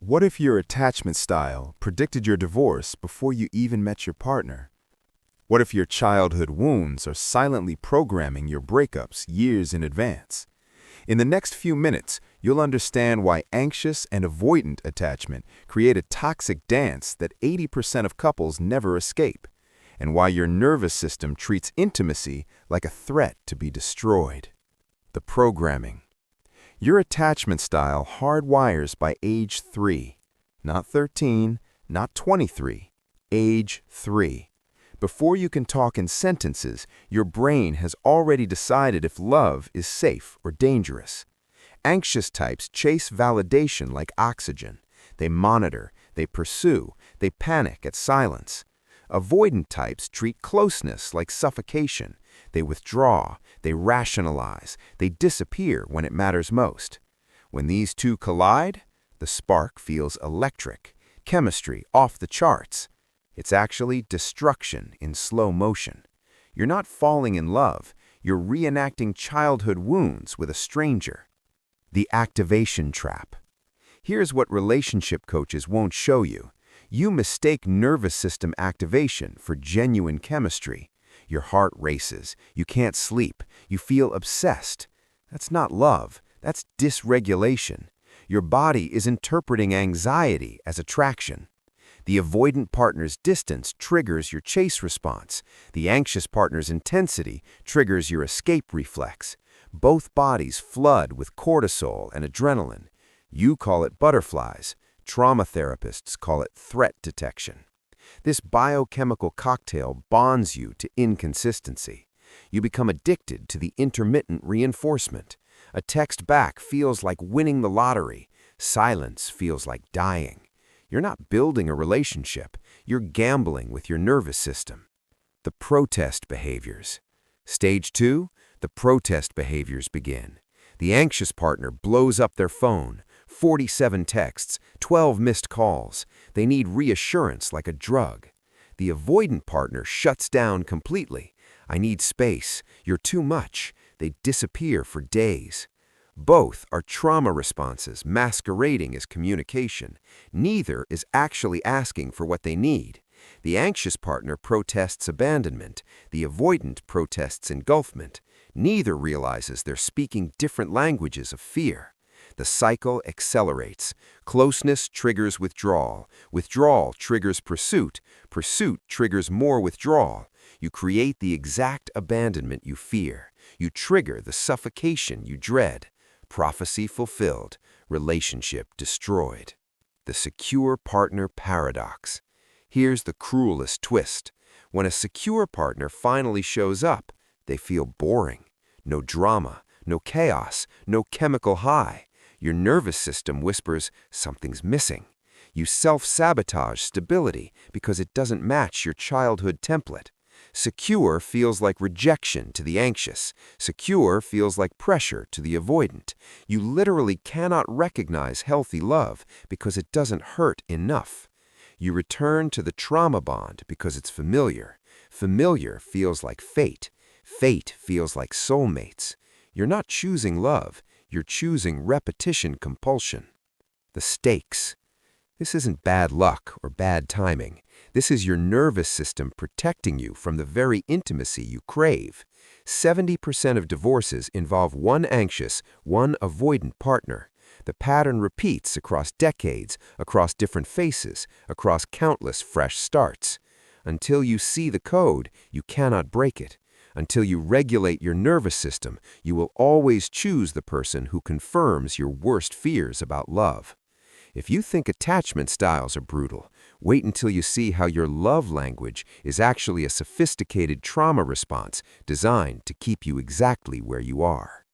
What if your attachment style predicted your divorce before you even met your partner? What if your childhood wounds are silently programming your breakups years in advance? In the next few minutes, you'll understand why anxious and avoidant attachment create a toxic dance that 80% of couples never escape, and why your nervous system treats intimacy like a threat to be destroyed. The programming. Your attachment style hardwires by age 3, not 13, not 23, age 3. Before you can talk in sentences, your brain has already decided if love is safe or dangerous. Anxious types chase validation like oxygen. They monitor, they pursue, they panic at silence. Avoidant types treat closeness like suffocation. They withdraw, they rationalize, they disappear when it matters most. When these two collide, the spark feels electric, chemistry off the charts. It's actually destruction in slow motion. You're not falling in love, you're reenacting childhood wounds with a stranger. The activation trap. Here's what relationship coaches won't show you. You mistake nervous system activation for genuine chemistry. Your heart races, you can't sleep, you feel obsessed. That's not love, that's dysregulation. Your body is interpreting anxiety as attraction. The avoidant partner's distance triggers your chase response. The anxious partner's intensity triggers your escape reflex. Both bodies flood with cortisol and adrenaline. You call it butterflies. Trauma therapists call it threat detection. This biochemical cocktail bonds you to inconsistency. You become addicted to the intermittent reinforcement. A text back feels like winning the lottery. Silence feels like dying. You're not building a relationship. You're gambling with your nervous system. The protest behaviors. Stage 2, the protest behaviors begin. The anxious partner blows up their phone. 47 texts, 12 missed calls. They need reassurance like a drug. The avoidant partner shuts down completely. I need space. You're too much. They disappear for days. Both are trauma responses masquerading as communication. Neither is actually asking for what they need. The anxious partner protests abandonment. The avoidant protests engulfment. Neither realizes they're speaking different languages of fear. The cycle accelerates. Closeness triggers withdrawal. Withdrawal triggers pursuit. Pursuit triggers more withdrawal. You create the exact abandonment you fear. You trigger the suffocation you dread. Prophecy fulfilled. Relationship destroyed. The secure partner paradox. Here's the cruelest twist. When a secure partner finally shows up, they feel boring. No drama, no chaos, no chemical high. Your nervous system whispers, something's missing. You self-sabotage stability because it doesn't match your childhood template. Secure feels like rejection to the anxious. Secure feels like pressure to the avoidant. You literally cannot recognize healthy love because it doesn't hurt enough. You return to the trauma bond because it's familiar. Familiar feels like fate. Fate feels like soulmates. You're not choosing love. You're choosing repetition compulsion. The stakes. This isn't bad luck or bad timing. This is your nervous system protecting you from the very intimacy you crave. 70% of divorces involve one anxious, one avoidant partner. The pattern repeats across decades, across different faces, across countless fresh starts. Until you see the code, you cannot break it. Until you regulate your nervous system, you will always choose the person who confirms your worst fears about love. If you think attachment styles are brutal, wait until you see how your love language is actually a sophisticated trauma response designed to keep you exactly where you are.